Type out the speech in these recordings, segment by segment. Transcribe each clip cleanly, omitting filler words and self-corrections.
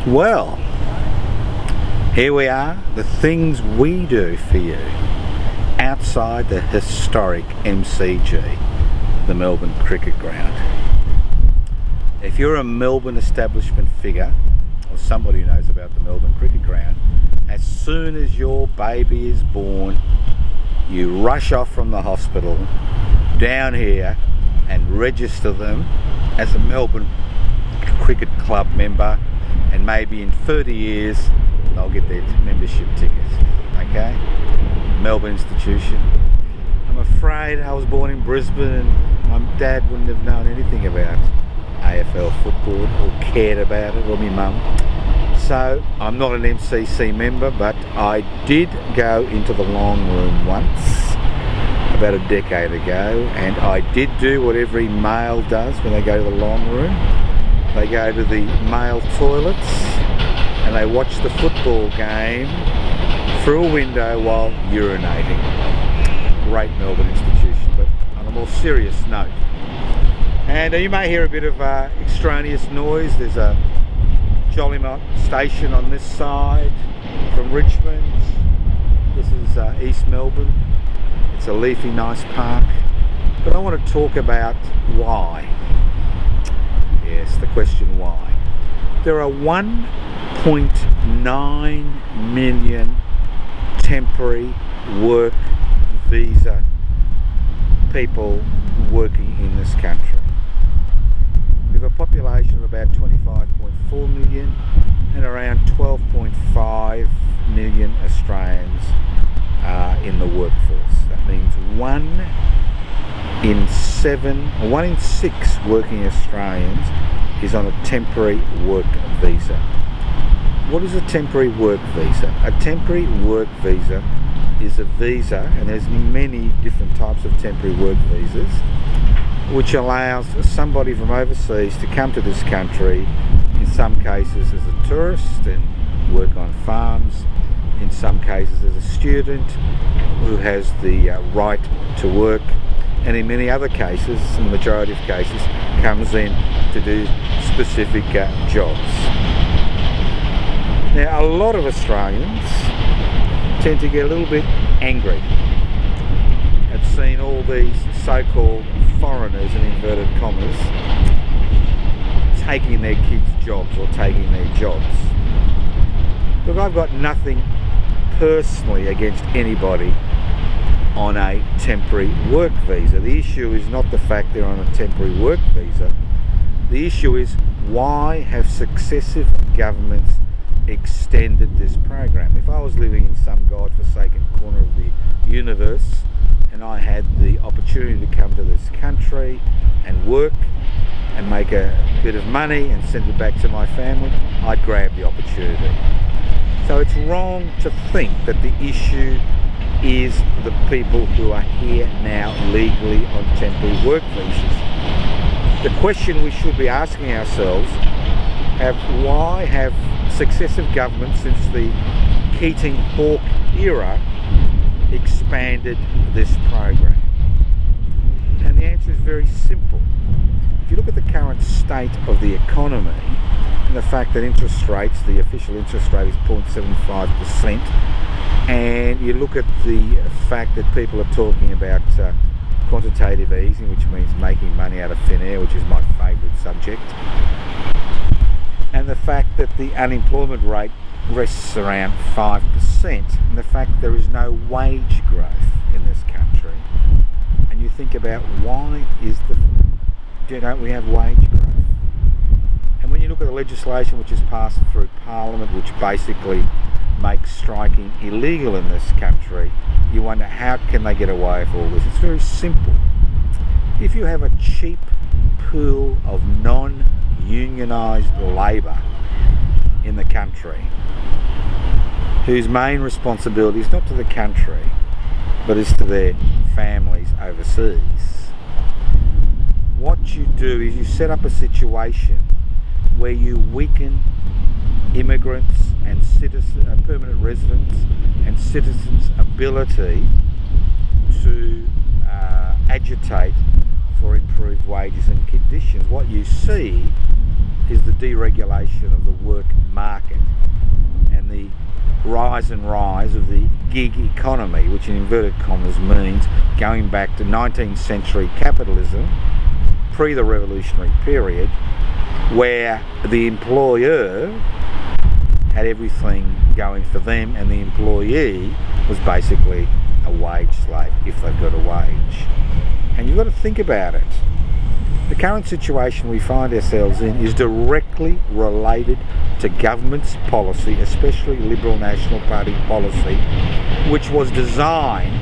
Well, here we are, the things we do for you outside the historic MCG, the Melbourne Cricket Ground. If you're a Melbourne establishment figure or somebody who knows about the Melbourne Cricket Ground, as soon as your baby is born, you rush off from the hospital down here and register them as a Melbourne Cricket Club member, and maybe in 30 years they'll get their membership tickets. Okay? Melbourne institution. I'm afraid I was born in Brisbane and my dad wouldn't have known anything about AFL football or cared about it, or my mum. So I'm not an MCC member, but I did go into the long room once about a decade ago, and I did do what every male does when they go to the long room. They go to the male toilets and they watch the football game through a window while urinating. Great Melbourne institution, but on a more serious note. And you may hear a bit of extraneous noise. There's a Jollymont station on this side from Richmond. This is East Melbourne. It's a leafy, nice park. But I want to talk about why. Yes, the question why. There are 1.9 million temporary work visa people working in this country. We have a population of about 25.4 million and around 12.5 million Australians in the workforce. That means 1 in 6 working Australians is on a temporary work visa. What is a temporary work visa? A temporary work visa is a visa, and there's many different types of temporary work visas, which allows somebody from overseas to come to this country, in some cases as a tourist and work on farms, in some cases as a student who has the right to work, and in many other cases, in the majority of cases, comes in to do specific jobs. Now, a lot of Australians tend to get a little bit angry at seeing all these so-called foreigners, in inverted commas, taking their kids' jobs or taking their jobs. Look, I've got nothing personally against anybody on a temporary work visa. The issue is not the fact they're on a temporary work visa. The issue is, why have successive governments extended this program? If I was living in some godforsaken corner of the universe and I had the opportunity to come to this country and work and make a bit of money and send it back to my family, I'd grab the opportunity. So it's wrong to think that the issue is the people who are here now legally on temporary work visas. The question we should be asking ourselves, why have successive governments since the Keating-Hawke era expanded this program? And the answer is very simple. If you look at the current state of the economy and the fact that interest rates, the official interest rate is 0.75%, and you look at the fact that people are talking about quantitative easing, which means making money out of thin air, which is my favourite subject, and the fact that the unemployment rate rests around 5%, and the fact that there is no wage growth in this country, and you think about why don't we have wage growth? And when you look at the legislation which is passed through Parliament, which basically makes striking illegal in this country, you wonder, how can they get away with all this? It's very simple. If you have a cheap pool of non-unionised labour in the country, whose main responsibility is not to the country, but is to their families overseas, what you do is you set up a situation where you weaken immigrants and permanent residents and citizens' ability to agitate for improved wages and conditions. What you see is the deregulation of the work market rise of the gig economy, which in inverted commas means going back to 19th century capitalism, pre the revolutionary period, where the employer had everything going for them and the employee was basically a wage slave if they've got a wage. And you've got to think about it. The current situation we find ourselves in is directly related to government's policy, especially Liberal National Party policy, which was designed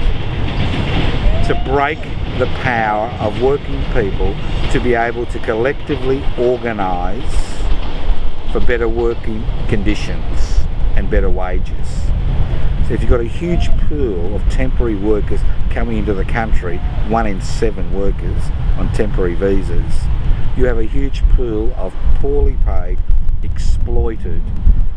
to break the power of working people to be able to collectively organise for better working conditions and better wages. So if you've got a huge pool of temporary workers coming into the country, 1 in 7 workers on temporary visas, you have a huge pool of poorly paid, exploited,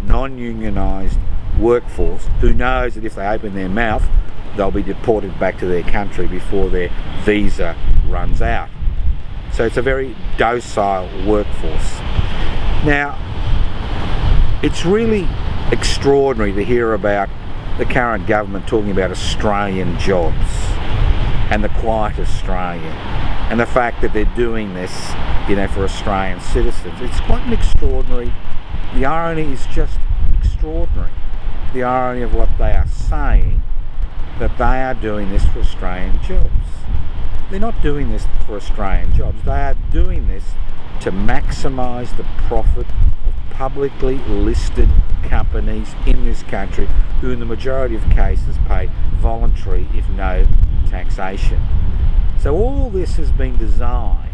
non-unionised workforce who knows that if they open their mouth, they'll be deported back to their country before their visa runs out. So it's a very docile workforce. Now, it's really extraordinary to hear about the current government talking about Australian jobs and the quiet Australian and the fact that they're doing this, for Australian citizens. It's quite an extraordinary, the irony is just extraordinary. The irony of what they are saying, that they are doing this for Australian jobs. They're not doing this for Australian jobs. They are doing this to maximise the profit of publicly listed companies in this country who in the majority of cases pay voluntary, if no taxation. So all this has been designed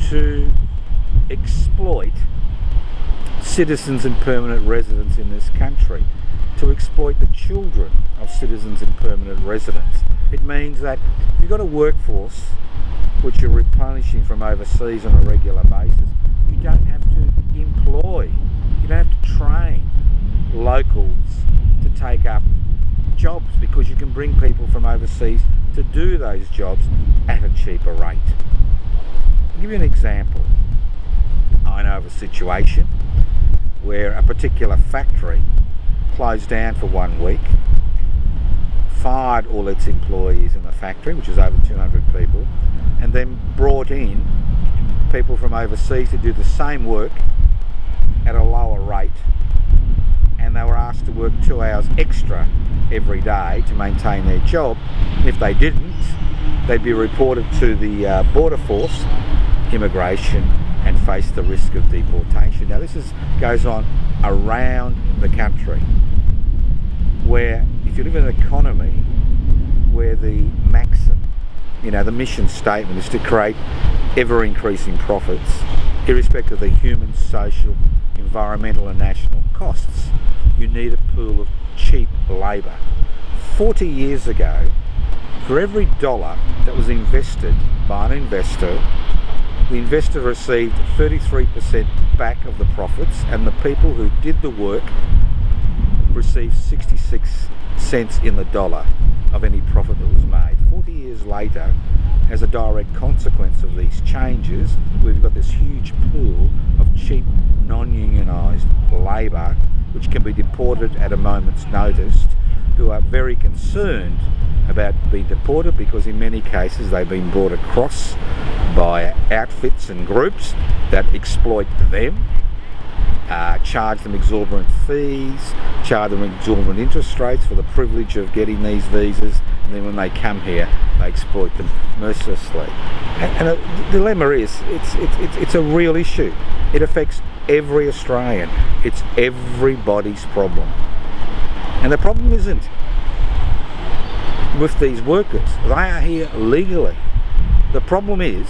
to exploit citizens and permanent residents in this country, to exploit the children of citizens and permanent residents. It means that if you've got a workforce which you're replenishing from overseas on a regular basis, you don't have to employ, you don't have to train locals to take up jobs because you can bring people from overseas to do those jobs at a cheaper rate. I'll give you an example. I know of a situation where a particular factory closed down for 1 week, fired all its employees in the factory, which is over 200 people, and then brought in people from overseas to do the same work at a lower rate, and they were asked to work 2 hours extra every day to maintain their job. And if they didn't, they'd be reported to the Border Force, Immigration, and face the risk of deportation. Now this goes on around the country, where if you live in an economy where the maxim, the mission statement is to create ever-increasing profits, irrespective of the human, social, environmental and national costs, you need a pool of cheap labour. 40 years ago, for every dollar that was invested by an investor, the investor received 33% back of the profits, and the people who did the work received 66 cents in the dollar of any profit that was made. 40 years later, as a direct consequence of these changes, we've got this huge pool of cheap, non-unionised labour which can be deported at a moment's notice, who are very concerned about being deported because in many cases they've been brought across by outfits and groups that exploit them, charge them exorbitant fees, charge them exorbitant interest rates for the privilege of getting these visas, and then when they come here they exploit them mercilessly. And the dilemma is, it's a real issue. It affects every Australian. It's everybody's problem. And the problem isn't with these workers. They are here legally. The problem is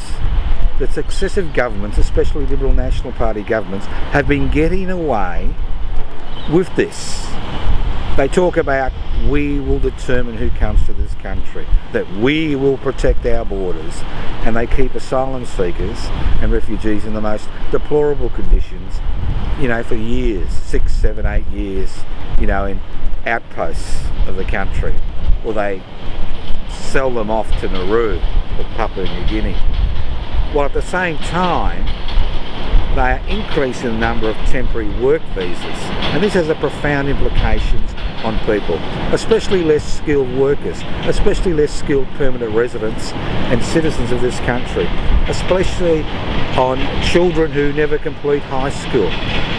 that successive governments, especially Liberal National Party governments, have been getting away with this. They talk about, we will determine who comes to this country, that we will protect our borders, and they keep asylum seekers and refugees in the most deplorable conditions, for years, 6, 7, 8 years, in outposts of the country, or they sell them off to Nauru or Papua New Guinea. While at the same time, they are increasing the number of temporary work visas, and this has a profound implications on people, especially less skilled workers, especially less skilled permanent residents and citizens of this country, especially on children who never complete high school,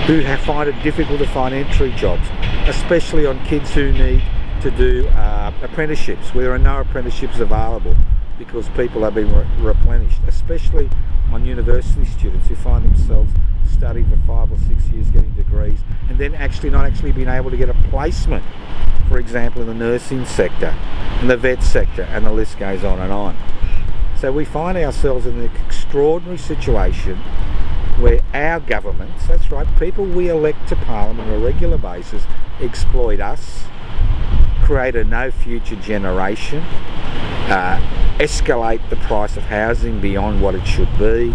who find it difficult to find entry jobs, especially on kids who need to do apprenticeships where there are no apprenticeships available because people are being replenished, especially on university students who find themselves studying for 5 or 6 years, getting degrees, and then not being able to get a placement, for example in the nursing sector, in the vet sector, and the list goes on and on. So we find ourselves in an extraordinary situation where our governments, that's right, people we elect to Parliament on a regular basis, exploit us, create a no future generation, escalate the price of housing beyond what it should be,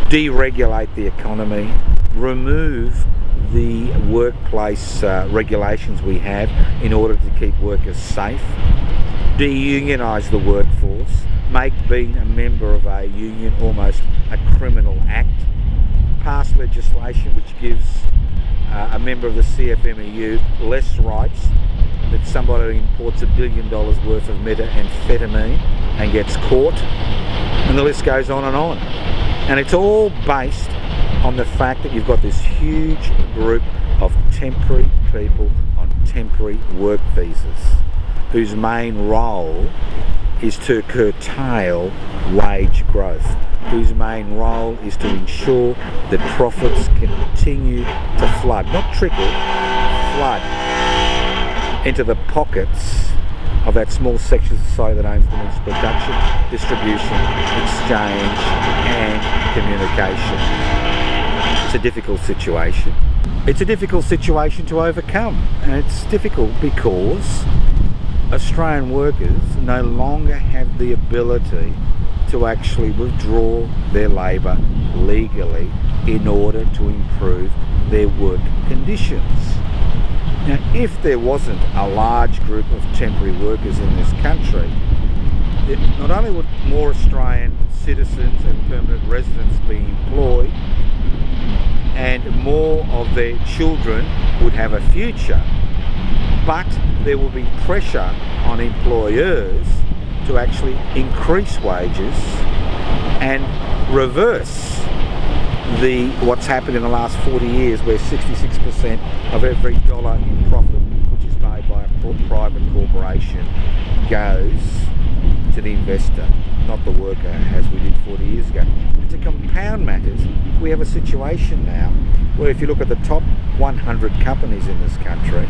deregulate the economy, remove the workplace regulations we have in order to keep workers safe, de-unionise the workforce, make being a member of a union almost a criminal act, pass legislation which gives a member of the CFMEU less rights than somebody who imports $1 billion worth of methamphetamine and gets caught, and the list goes on and on. And it's all based on the fact that you've got this huge group of temporary people on temporary work visas whose main role is to curtail wage growth, whose main role is to ensure that profits continue to flood, not trickle, flood into the pockets of that small section of society that owns the means of production, distribution, exchange and communication. It's a difficult situation. It's a difficult situation to overcome, and it's difficult because Australian workers no longer have the ability to actually withdraw their labour legally in order to improve their work conditions. Now, if there wasn't a large group of temporary workers in this country, not only would more Australian citizens and permanent residents be employed, and more of their children would have a future, but there will be pressure on employers to actually increase wages and reverse what's happened in the last 40 years, where 66% of every dollar in profit which is made by a private corporation goes to the investor, not the worker, as we did 40 years ago. And to compound matters, we have a situation now where if you look at the top 100 companies in this country,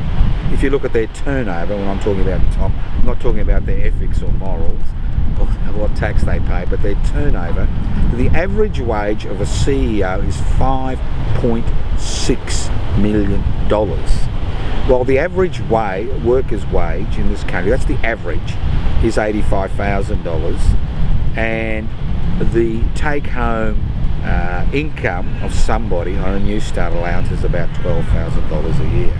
if you look at their turnover, when I'm talking about the top, I'm not talking about their ethics or morals or what tax they pay, but their turnover, the average wage of a CEO is $5.6 million. While the average worker's wage in this country, that's the average, is $85,000, and the take-home income of somebody on a New Start allowance is about $12,000 a year.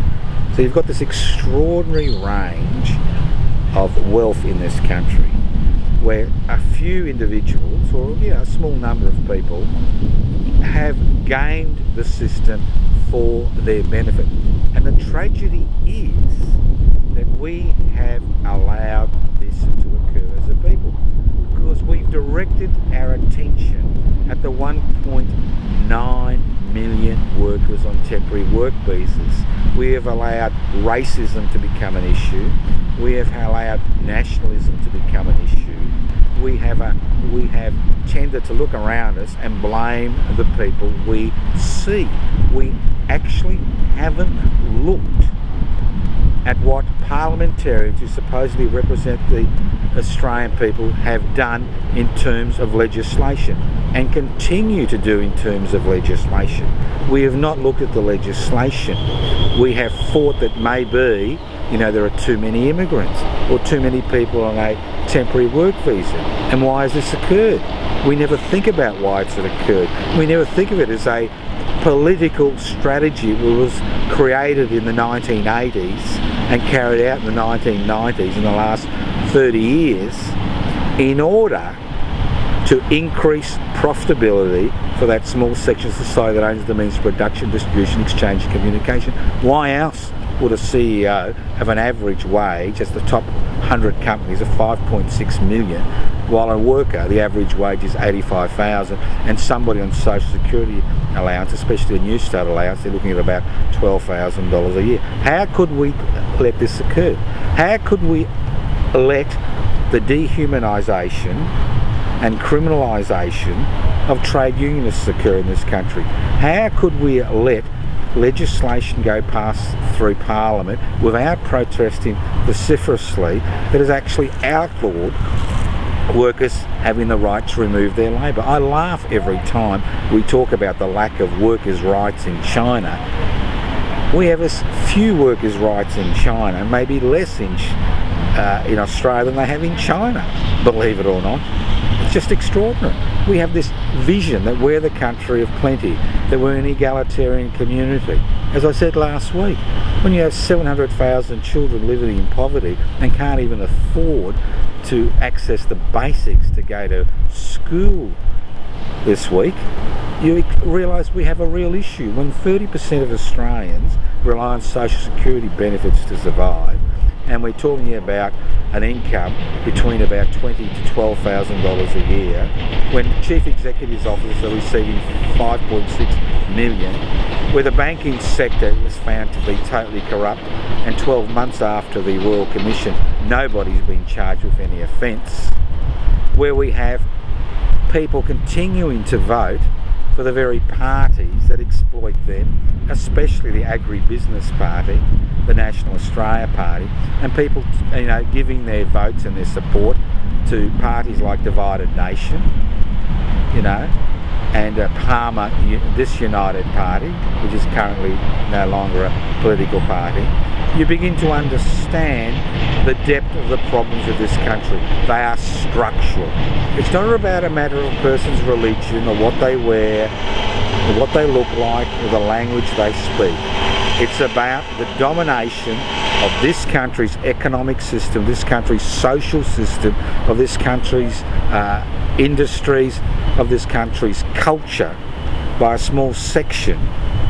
So you've got this extraordinary range of wealth in this country, where a few individuals, or a small number of people, have gamed the system for their benefit. And the tragedy is that we have allowed this to occur as a people, because we've directed our attention at the 1.9 million workers on temporary work visas. We have allowed racism to become an issue. We have allowed nationalism to become an issue. We have tended to look around us and blame the people we see. We actually haven't looked at what parliamentarians who supposedly represent the Australian people have done in terms of legislation and continue to do in terms of legislation. We have not looked at the legislation. We have thought that maybe, there are too many immigrants or too many people on a temporary work visa. And why has this occurred? We never think about why it's occurred. We never think of it as a political strategy that was created in the 1980s and carried out in the 1990s, in the last 30 years, in order to increase profitability for that small section of society that owns the means of production, distribution, exchange and communication. Why else would a CEO have an average wage as the top 100 companies of 5.6 million, while a worker, the average wage is 85,000, and somebody on social security allowance, especially a new start allowance, they're looking at about $12,000 a year? How could we let this occur? How could we let the dehumanisation and criminalisation of trade unionists occur in this country? How could we let legislation go past through Parliament without protesting vociferously that has actually outlawed workers having the right to remove their labour? I laugh every time we talk about the lack of workers' rights in China. We have as few workers' rights in China, maybe less in Australia than they have in China, believe it or not. It's just extraordinary. We have this vision that we're the country of plenty, that we're an egalitarian community. As I said last week, when you have 700,000 children living in poverty and can't even afford to access the basics to go to school this week, you realise we have a real issue. When 30% of Australians rely on social security benefits to survive, and we're talking about an income between about $20,000 to $12,000 a year, when chief executives' officers are receiving $5.6 million, where the banking sector is found to be totally corrupt, and 12 months after the Royal Commission, nobody's been charged with any offence, where we have people continuing to vote for the very parties that exploit them, especially the agribusiness party, the National Australia Party, and people, giving their votes and their support to parties like Divided Nation, and Palmer Disunited Party, which is currently no longer a political party. You begin to understand the depth of the problems of this country. They are structural. It's not about a matter of a person's religion or what they wear or what they look like or the language they speak. It's about the domination of this country's economic system, this country's social system, of this country's industries, of this country's culture by a small section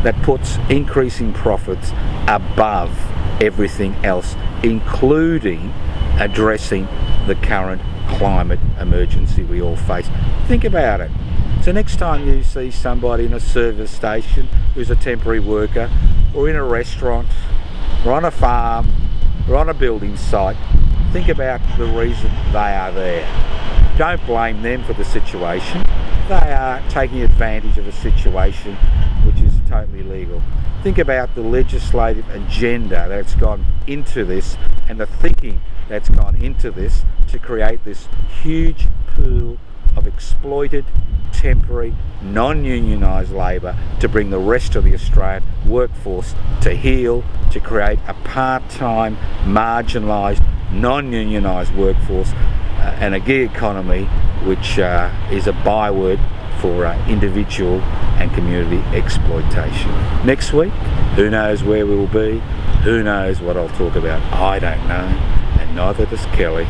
that puts increasing profits above everything else, including addressing the current climate emergency we all face. Think about it. So next time you see somebody in a service station who's a temporary worker, or in a restaurant, or on a farm, or on a building site, think about the reason they are there. Don't blame them for the situation. They are taking advantage of a situation which is totally legal. Think about the legislative agenda that's gone into this and the thinking that's gone into this to create this huge pool of exploited, temporary, non-unionised labour to bring the rest of the Australian workforce to heel, to create a part-time, marginalised, non-unionised workforce and a gig economy which is a byword for individual and community exploitation. Next week, who knows where we will be, who knows what I'll talk about. I don't know, and neither does Kelly.